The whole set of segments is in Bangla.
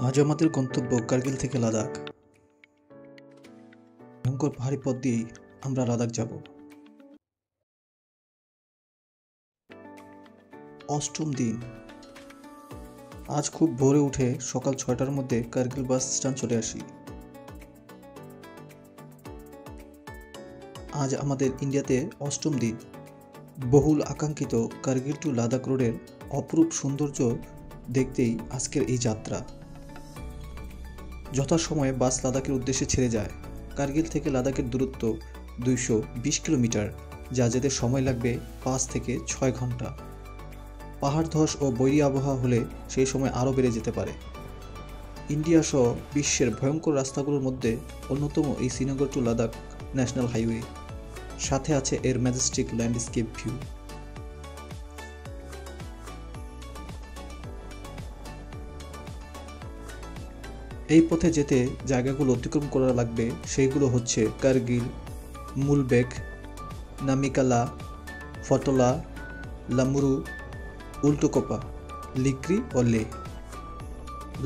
আজ আমাদের গন্তব্য কার্গিল থেকে লাদাখ। ভয়ঙ্কর পাহাড়ি পথ দিয়েই আমরা লাদাখ যাব। অষ্টম দিন। আজ খুব ভোরে উঠে সকাল 6টার মধ্যে কার্গিল বাস স্ট্যান্ড চলে আসি। আজ আমাদের ইন্ডিয়াতে অষ্টম দিন। বহুল আকাঙ্ক্ষিত কার্গিল টু লাদাখ রোডের অপরূপ সৌন্দর্য দেখতেই আজকের এই যাত্রা। যথাসময়ে বাস লাদাখের উদ্দেশ্যে ছেড়ে যায়। কার্গিল থেকে লাদাখের দূরত্ব 220 কিলোমিটার, যা যেতে সময় লাগবে 5 থেকে 6 ঘন্টা। পাহাড় ধস ও বৈরী আবহাওয়া হলে সেই সময় আরও বেড়ে যেতে পারে। ইন্ডিয়া সহ বিশ্বের ভয়ঙ্কর রাস্তাগুলোর মধ্যে অন্যতম এই Srinagar to Ladakh national highway. সাথে আছে এর ম্যাজেস্টিক ল্যান্ডস্কেপ ভিউ। এই পথে যেতে জায়গাগুলো অতিক্রম করা লাগবে, সেইগুলো হচ্ছে কার্গিল, মুলবেক, নামিকালা, ফটোলা, লামুরু, উল্টোকোপা, লিক্রি ও লে।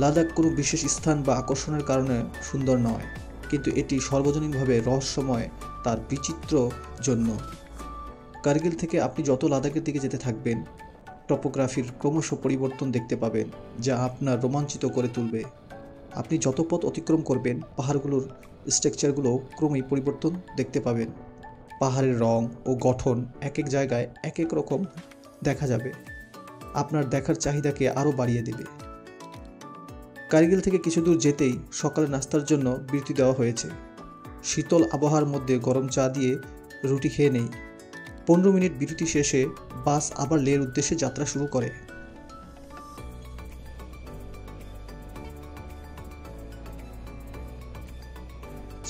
লাদাখ কোনো বিশেষ স্থান বা আকর্ষণের কারণে সুন্দর নয়, কিন্তু এটি সর্বজনীনভাবে রহস্যময় তার বিচিত্র জন্য। কার্গিল থেকে আপনি যত লাদাখের দিকে যেতে থাকবেন, টপোগ্রাফির ক্রমশ পরিবর্তন দেখতে পাবেন, যা আপনার রোমাঞ্চিত করে তুলবে। আপনি যত পথ অতিক্রম করবেন, পাহাড়গুলোর স্ট্রাকচারগুলো ক্রমেই পরিবর্তন দেখতে পাবেন। পাহাড়ের রং ও গঠন এক এক জায়গায় এক এক রকম দেখা যাবে, আপনার দেখার চাহিদাকে আরও বাড়িয়ে দেবে। কার্গিল থেকে কিছু দূর যেতেই সকালে নাস্তার জন্য বিরতি দেওয়া হয়েছে। শীতল আবহাওয়ার মধ্যে গরম চা দিয়ে রুটি খেয়ে নেই। 15 মিনিট বিরতি শেষে বাস আবার লের উদ্দেশ্যে যাত্রা শুরু করে।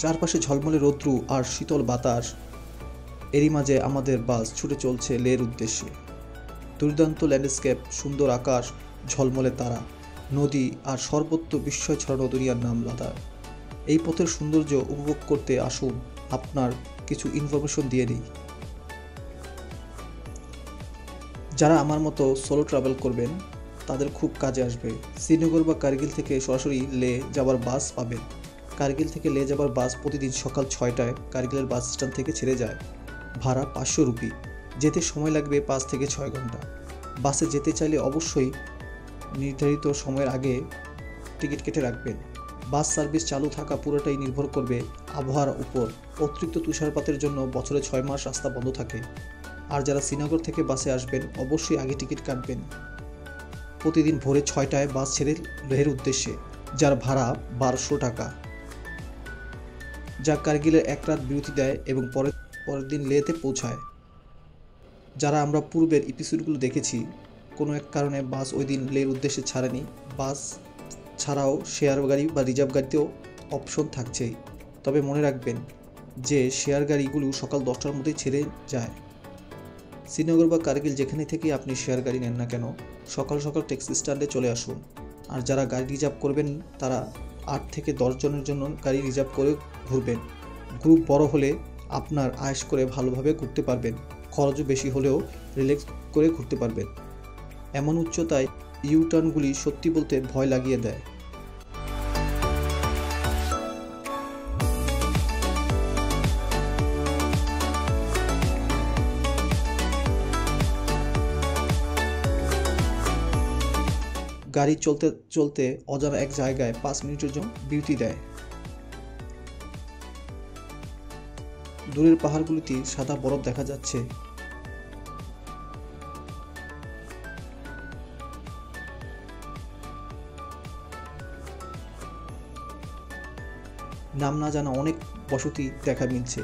চারপাশে ঝলমলে রৌদ্র আর শীতল বাতাস। এরই মাঝে আমাদের বাস ছুটে চলছে লের উদ্দেশ্যে। দুর্দান্ত ল্যান্ডস্কেপ, সুন্দর আকাশ, ঝলমলে তারা, নদী আর সর্বত্র বিস্ময় ছড়ানো দুনিয়ার নাম লাদাখ। এই পথের সৌন্দর্য উপভোগ করতে আসুন, আপনার কিছু ইনফরমেশন দিয়ে দিই। যারা আমার মতো সোলো ট্রাভেল করবেন, তাদের খুব কাজে আসবে। শ্রীনগর বা কার্গিল থেকে সরাসরি লে যাবার বাস পাবেন। কার্গিল থেকে লে যাবার বাস প্রতিদিন সকাল 6টায় কার্গিলের বাস স্ট্যান্ড থেকে ছেড়ে যায়। ভাড়া 500 রুপি। যেতে সময় লাগবে 5 থেকে 6 ঘন্টা। বাসে যেতে চাইলে অবশ্যই নির্ধারিত সময়ের আগে টিকিট কেটে রাখবেন। বাস সার্ভিস চালু থাকা পুরোটাই নির্ভর করবে আবহাওয়ার উপর। অতিরিক্ত তুষারপাতের জন্য বছরে 6 মাস রাস্তা বন্ধ থাকে। আর যারা শ্রীনগর থেকে বাসে আসবেন, অবশ্যই আগে টিকিট কাটবেন। প্রতিদিন ভোরে 6টায় বাস ছেড়ে লেহের উদ্দেশ্যে, যার ভাড়া 1200 টাকা, যা কার্গিলের 1 রাত বিরতি দেয় এবং পরের দিন লেতে পৌঁছায়। যারা আমরা পূর্বের এপিসোডগুলো দেখেছি, কোনো এক কারণে বাস ওই দিন লের উদ্দেশ্যে ছাড়েনি। বাস ছাড়াও শেয়ার গাড়ি বা রিজার্ভ গাড়িতেও অপশন থাকছেই। তবে মনে রাখবেন যে শেয়ার গাড়িগুলো সকাল 10টার মধ্যেই ছেড়ে যায়। শ্রীনগর বা কার্গিল যেখানে থেকেই আপনি শেয়ার গাড়ি নেন না কেন, সকাল সকাল ট্যাক্সি স্ট্যান্ডে চলে আসুন। আর যারা গাড়ি রিজার্ভ করবেন, তারা 8 থেকে 10 জনের জন্য গাড়ি রিজার্ভ করে ঘুরবেন। গ্রুপ বড় হলে আপনার আয়েশ করে ভালোভাবে ঘুরতে পারবেন। খরচও বেশি হলেও রিল্যাক্স করে ঘুরতে পারবেন। এমন উচ্চতায় ইউটার্নগুলি সত্যি বলতে ভয় লাগিয়ে দেয়। গাড়ি চলতে চলতে অজানা এক জায়গায় 5 মিনিটের জন্য বিরতি দেয়। দূরের পাহাড়গুলিতে সাদা বরফ দেখা যাচ্ছে। নাম না জানা অনেক বসতি দেখা মিলছে।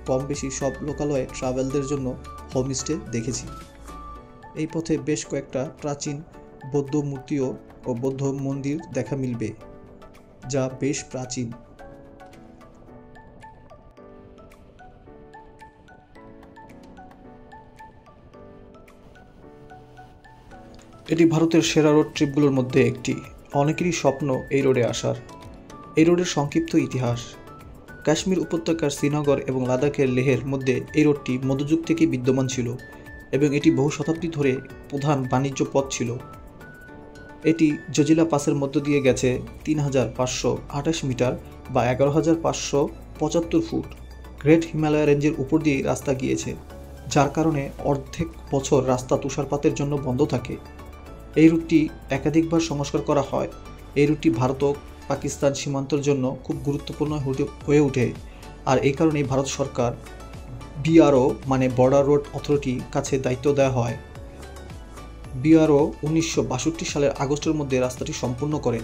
কম বেশি সব লোকালয়ে ট্রাভেলদের জন্য হোমস্টে দেখেছি। এই পথে বেশ কয়েকটা প্রাচীন বৌদ্ধ মূর্তিও ও বৌদ্ধ মন্দির দেখা মিলবে, যা বেশ প্রাচীন। এটি ভারতের সেরা রোড ট্রিপগুলোর মধ্যে একটি। অনেকেরই স্বপ্ন এই রোডে আসার। এই রোডের সংক্ষিপ্ত ইতিহাস। কাশ্মীর উপত্যকার শ্রীনগর এবং লাদাখের লেহের মধ্যে এই রোডটি মধ্যযুগ থেকেই বিদ্যমান ছিল এবং এটি বহু শতাব্দী ধরে প্রধান বাণিজ্য পথ ছিল। এটি জজিলা পাসের মধ্য দিয়ে গেছে ৩,৫২৮ মিটার বা ১১,৫৭৫ ফুট। গ্রেট হিমালয় রেঞ্জের উপর দিয়ে রাস্তা গিয়েছে, যার কারণে অর্ধেক বছর রাস্তা তুষারপাতের জন্য বন্ধ থাকে। এই রুটটি একাধিকবার সংস্কার করা হয়। এই রুটটি ভারত ও পাকিস্তান সীমান্তের জন্য খুব গুরুত্বপূর্ণ হয়ে ওঠে, আর এই কারণেই ভারত সরকার বিআরও মানে বর্ডার রোড অথরিটি কাছে দায়িত্ব দেওয়া হয়। বিআরও ১৯৬২ সালের আগস্টের মধ্যে রাস্তাটি সম্পূর্ণ করে।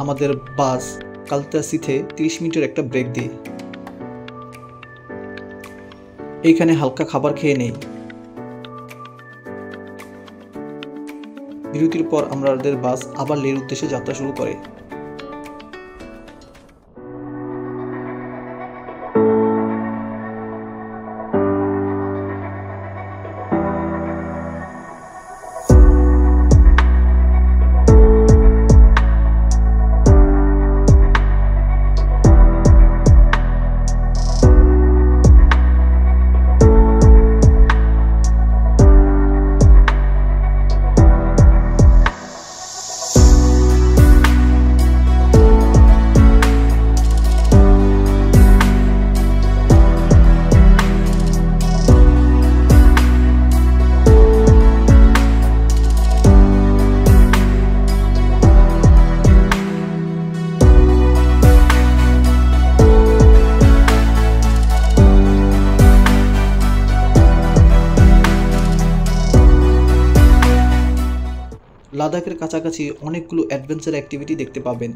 আমাদের বাস কালতাসিতে ৩০ মিনিটের একটা ব্রেক দিই। এইখানে হালকা খাবার খেয়ে নেই। বিরতির পর আমাদের বাস আবার লের উদ্দেশ্যে যাত্রা শুরু করে। লাদাখের কাছাকাছি অনেকগুলো অ্যাডভেঞ্চার অ্যাক্টিভিটি দেখতে পাবেন।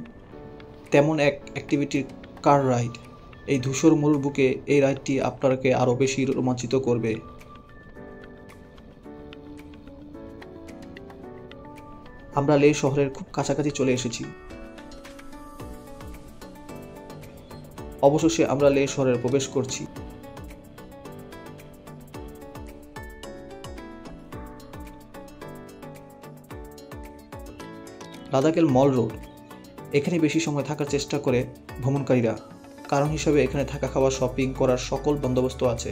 তেমন এক অ্যাক্টিভিটি কার রাইড। এই ধূসর মরুর বুকে এই রাইডটি আপনাকে আরও বেশি রোমাঞ্চিত করবে। আমরা লে শহরের খুব কাছাকাছি চলে এসেছি। অবশেষে আমরা লে শহরে প্রবেশ করছি। লাদাখের মল রোড, এখানে বেশি সময় থাকার চেষ্টা করে ভ্রমণকারীরা, কারণ হিসাবে এখানে থাকা খাওয়া শপিং করার সকল বন্দোবস্ত আছে।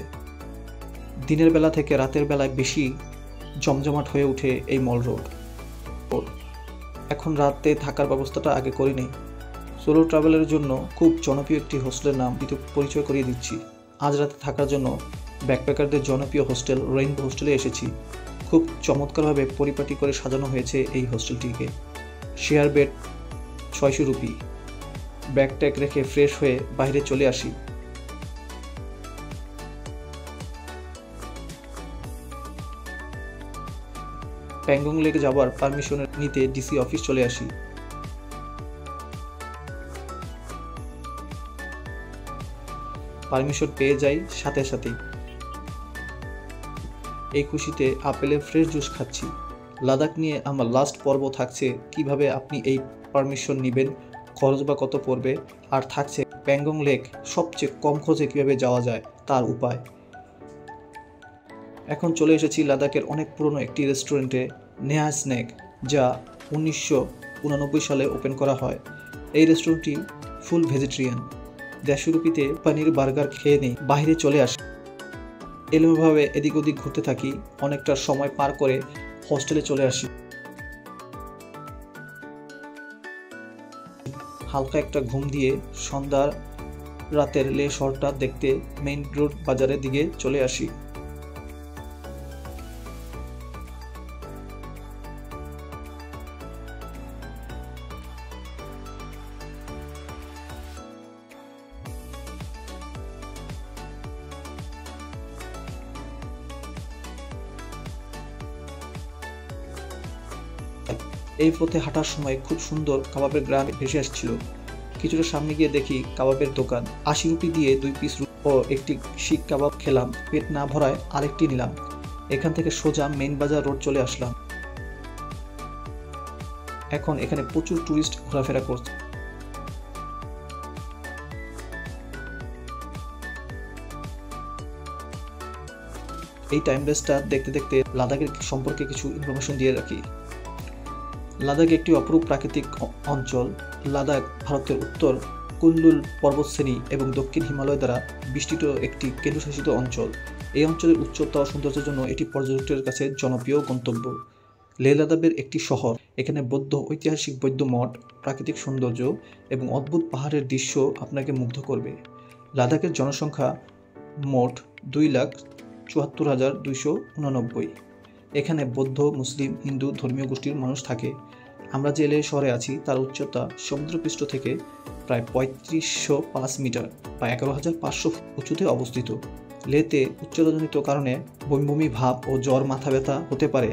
দিনের বেলা থেকে রাতের বেলায় বেশি জমজমাট হয়ে ওঠে এই মল রোড। এখন রাতে থাকার ব্যবস্থাটা আগে করিনি। সোলো ট্রাভেলের জন্য খুব জনপ্রিয় একটি হোস্টেলের নাম পরিচয় করিয়ে দিচ্ছি। আজ রাতে থাকার জন্য ব্যাকপ্যাকারদের জনপ্রিয় হোস্টেল রেইনবো হোস্টেলে এসেছি। খুব চমৎকারভাবে পরিপাটি করে সাজানো হয়েছে এই হোস্টেলটিকে। Share bed ৬০০ rupee. Bag tag রেখে ফ্রেশ হয়ে বাইরে চলে আসি। প্যাংগং লেকে যাবার পারমিশন নিতে ডিসি অফিস চলে আসি। পারমিশন পেয়ে যাই সাথে সাথেই। এই খুশিতে আপেলের ফ্রেশ জুস খাচ্ছি। লাদাখ নিয়ে আমার লাস্ট পর্ব থাকছে কিভাবে আপনি এই পারমিশন নেবেন, খরচ বা কত পড়বে, আর থাকছে প্যাংগং লেক সবচেয়ে কম খরচে কিভাবে যাওয়া যায় তার উপায়। এখন চলে এসেছি লাদাখের অনেক পুরনো একটি রেস্টুরেন্টে, নেহা স্ন্যাক, যা ১৯৮৯ সালে ওপেন করা হয়। এই রেস্টুরেন্টটি ফুল ভেজিটেরিয়ান। ১৫০ রুপিতে পনির বার্গার খেয়ে নেই বাইরে চলে আসি। এলোমেভাবে এদিক ওদিক ঘুরতে থাকি। অনেকটা সময় পার করে হোস্টেলে চলে আসি। হালকা একটা ঘুম দিয়ে সন্ধ্যার রাতের লে শহরটা দেখতে মেইন রোড বাজারের দিকে চলে আসি। এই পথে হাঁটার সময় খুব সুন্দর কাবাবের গ্রাম ভেসে আসছিল। কিছুটা সামনে গিয়ে দেখি কাবাবের দোকান। ৮০ রুপি দিয়ে ২ পিস ও একটি শিক কাবাব খেলাম। পেট না ভরায় আরেকটি নিলাম। এখান থেকে সোজা মেইন বাজার রোড চলে আসলাম। এখন এখানে প্রচুর টুরিস্ট ঘোরাফেরা করছে। এই টাইমলেসটা দেখতে দেখতে লাদাখের সম্পর্কে কিছু ইনফরমেশন দিয়ে রাখি। লাদাখ একটি অপরূপ প্রাকৃতিক অঞ্চল। লাদাখ ভারতের উত্তর কুনলুন পর্বতশ্রেণী এবং দক্ষিণ হিমালয় দ্বারা বেষ্টিত একটি কেন্দ্রশাসিত অঞ্চল। এই অঞ্চলের উচ্চতা ও সৌন্দর্যের জন্য এটি পর্যটকদের কাছে জনপ্রিয় গন্তব্য। লেহ লাদাখের একটি শহর। এখানে বৌদ্ধ ঐতিহাসিক বৌদ্ধ মঠ, প্রাকৃতিক সৌন্দর্য এবং অদ্ভুত পাহাড়ের দৃশ্য আপনাকে মুগ্ধ করবে। লাদাখের জনসংখ্যা মোট ২,৭৪,২৮৯। এখানে বৌদ্ধ, মুসলিম, হিন্দু ধর্মীয় গোষ্ঠীর মানুষ থাকে। আমরা যে লেহ শহরে আছি তার উচ্চতা সমুদ্রপৃষ্ঠ থেকে প্রায় ৩৫০৫ মিটার বা ১১,৫০০ উঁচুতে অবস্থিত। লেহতে উচ্চতাজনিত কারণে বমি বমি ভাব ও জ্বর, মাথা ব্যথা হতে পারে।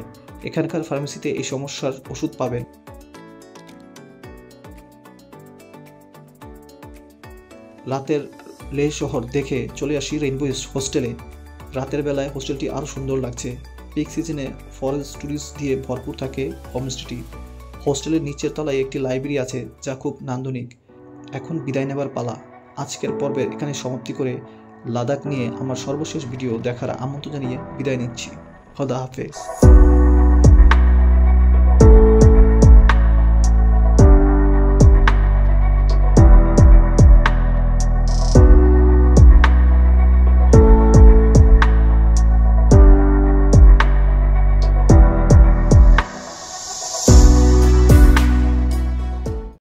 এখানকার ফার্মেসিতে এই সমস্যার ওষুধ পাবেন। রাতের লেহ শহর দেখে চলে আসি রেইনবো হোস্টেলে। রাতের বেলায় হোস্টেলটি আরও সুন্দর লাগছে। পিক সিজনে ফরেস্ট টুরিস্ট দিয়ে ভরপুর থাকে হোমস্টেটি। হোস্টেলের নিচের তলায় একটি লাইব্রেরি আছে যা খুব নান্দনিক। এখন বিদায় নেবার পালা। আজকের পর্বের এখানে সমাপ্তি করে লাদাখ নিয়ে আমার সর্বশেষ ভিডিও দেখার আমন্ত্রণ জানিয়ে বিদায় নিচ্ছি। খোদা হাফেজ।